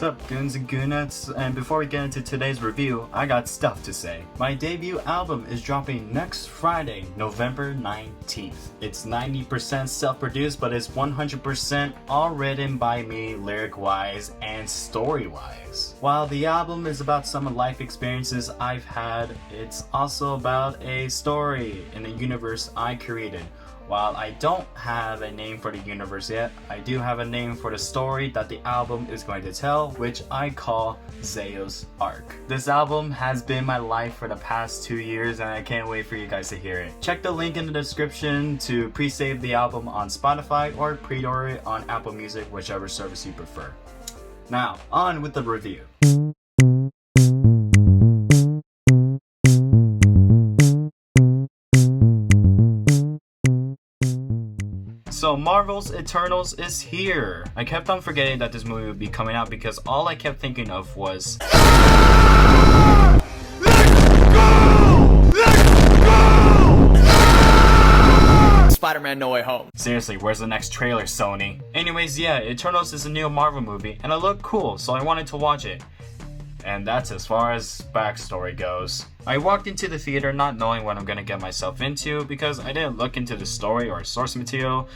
up, goons and goonettes? And before we get into today's review, I got stuff to say. My debut album is dropping next Friday, November 19th. It's 90% self-produced, but it's 100% all written by me lyric-wise and story-wise. While the album is about some life experiences I've had, it's also about a story in the universe I created. While I don't have a name for the universe yet, I do have a name for the story that the album is going to tell, which I call Zeo's Arc. This album has been my life for the past 2 years and I can't wait for you guys to hear it. Check the link in the description to pre-save the album on Spotify or pre-order it on Apple Music, whichever service you prefer. Now, on with the review. So Marvel's Eternals is here! I kept on forgetting that this movie would be coming out because all I kept thinking of was Spider-Man No Way Home. Seriously, where's the next trailer, Sony? Anyways, yeah, Eternals is a new Marvel movie and it looked cool, so I wanted to watch it. And that's as far as backstory goes. I walked into the theater not knowing what I'm gonna get myself into because I didn't look into the story or source material.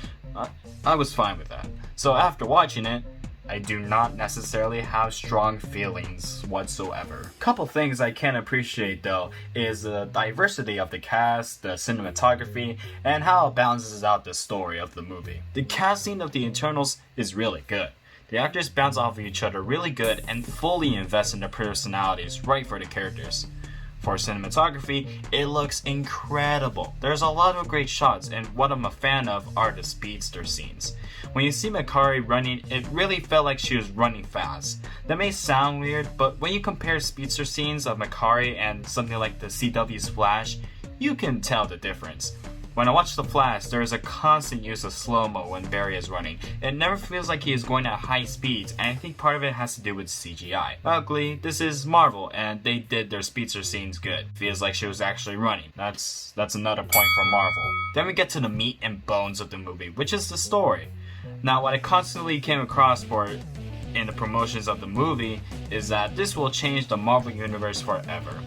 I was fine with that. So after watching it, I do not necessarily have strong feelings whatsoever. Couple things I can appreciate though is the diversity of the cast, the cinematography, and how it balances out the story of the movie. The casting of the Eternals is really good. The actors bounce off of each other really good and fully invest in their personalities right for the characters. For cinematography, it looks incredible. There's a lot of great shots, and what I'm a fan of are the speedster scenes. When you see Makari running, it really felt like she was running fast. That may sound weird, but when you compare speedster scenes of Makari and something like the CW's Flash, you can tell the difference. When I watch The Flash, there is a constant use of slow-mo when Barry is running. It never feels like he is going at high speeds, and I think part of it has to do with CGI. Luckily, this is Marvel, and they did their speedster scenes good. Feels like she was actually running. That's another point for Marvel. Then we get to the meat and bones of the movie, which is the story. Now, what I constantly came across in the promotions of the movie is that this will change the Marvel Universe forever.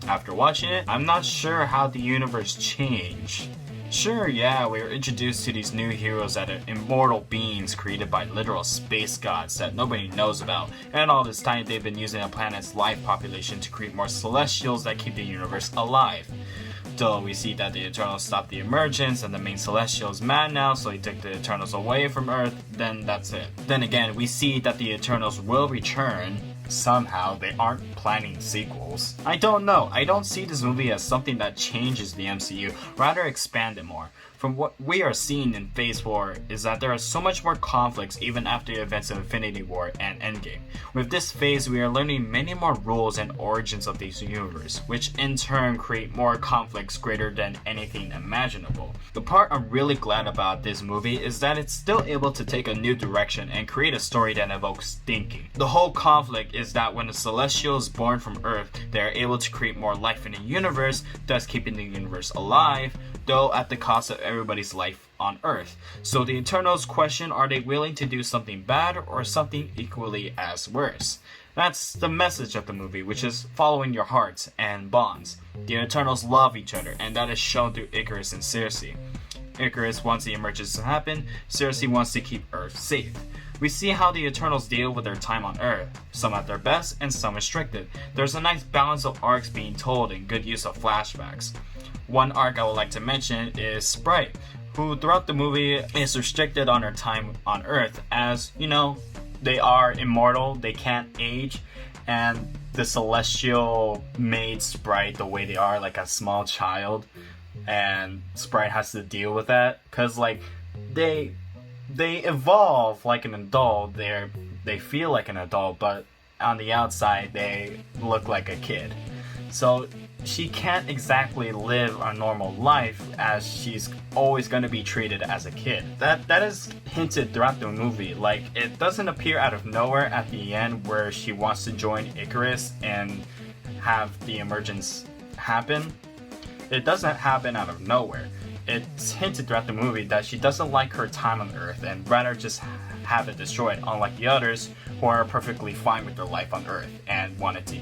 After watching it, I'm not sure how the universe changed. Sure, yeah, we were introduced to these new heroes that are immortal beings created by literal space gods that nobody knows about, and all this time they've been using a planet's life population to create more celestials that keep the universe alive. Though we see that the Eternals stopped the emergence and the main celestial is mad now, so he took the Eternals away from Earth, then that's it. Then again, we see that the Eternals will return. Somehow, they aren't planning sequels. I don't know. I don't see this movie as something that changes the MCU, rather expand it more. From what we are seeing in Phase 4 is that there are so much more conflicts even after the events of Infinity War and Endgame. With this phase, we are learning many more rules and origins of this universe, which in turn create more conflicts greater than anything imaginable. The part I'm really glad about this movie is that it's still able to take a new direction and create a story that evokes thinking. The whole conflict is that when a celestial is born from Earth, they are able to create more life in the universe, thus keeping the universe alive, though at the cost of everybody's life on Earth. So the Eternals question, are they willing to do something bad or something equally as worse? That's the message of the movie, which is following your hearts and bonds. The Eternals love each other, and that is shown through Icarus and Circe. Icarus wants the emergence to happen, Circe wants to keep Earth safe. We see how the Eternals deal with their time on Earth, some at their best and some restricted. There's a nice balance of arcs being told and good use of flashbacks. One arc I would like to mention is Sprite, who throughout the movie is restricted on her time on Earth as, you know, they are immortal, they can't age, and the Celestial made Sprite the way they are, like a small child, and Sprite has to deal with that, cause like, they evolve like an adult, they feel like an adult, but on the outside they look like a kid. So she can't exactly live a normal life as she's always going to be treated as a kid. That is hinted throughout the movie. Like, it doesn't appear out of nowhere at the end where she wants to join Icarus and have the emergence happen. It doesn't happen out of nowhere. it's hinted throughout the movie that she doesn't like her time on Earth and rather just have it destroyed, unlike the others who are perfectly fine with their life on Earth and wanted to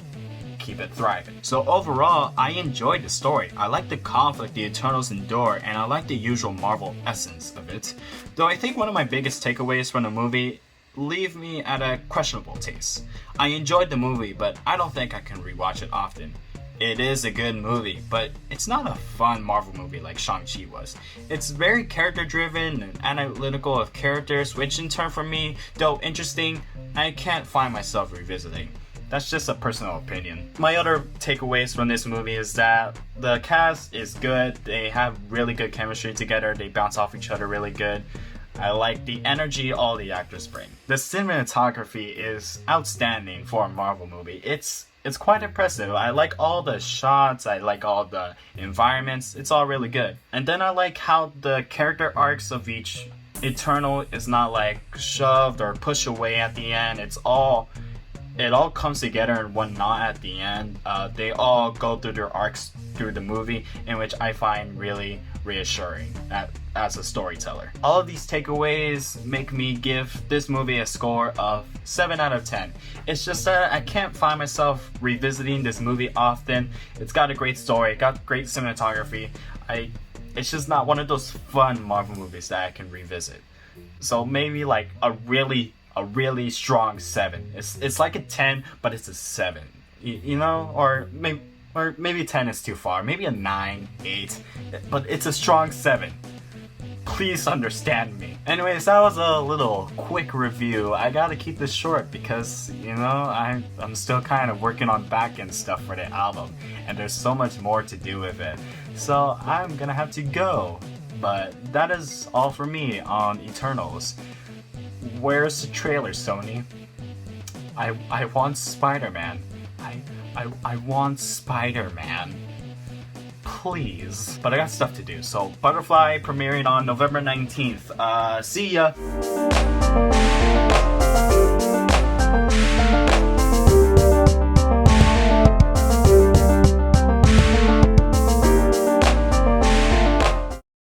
keep it thriving. So overall, I enjoyed the story. I like the conflict the Eternals endure, and I like the usual Marvel essence of it. Though I think one of my biggest takeaways from the movie leave me at a questionable taste. I enjoyed the movie, but I don't think I can rewatch it often. It is a good movie, but it's not a fun Marvel movie like Shang-Chi was. It's very character driven and analytical of characters, which in turn for me, though interesting, I can't find myself revisiting. That's just a personal opinion. My other takeaways from this movie is that the cast is good, they have really good chemistry together, they bounce off each other really good. I like the energy all the actors bring. The cinematography is outstanding for a Marvel movie. It's quite impressive. I like all the shots, I like all the environments, it's all really good. And then I like how the character arcs of each Eternal is not like shoved or pushed away at the end. It all comes together in one knot at the end. They all go through their arcs through the movie, in which I find really reassuring as a storyteller. All of these takeaways make me give this movie a score of 7 out of 10. It's just that I can't find myself revisiting this movie often. It's got a great story, got great cinematography. It's just not one of those fun Marvel movies that I can revisit. So maybe like a really strong 7. It's like a 10, but it's a 7. You know, or maybe 10 is too far. Maybe a 9, 8, but it's a strong 7. Please understand me. Anyways, that was a little quick review. I gotta keep this short because, you know, I'm still kind of working on back-end stuff for the album, and there's so much more to do with it. So I'm gonna have to go. But that is all for me on Eternals. Where's the trailer, Sony? I want Spider-Man. I want Spider-Man. Please. But I got stuff to do. So Butterfly premiering on November 19th. See ya!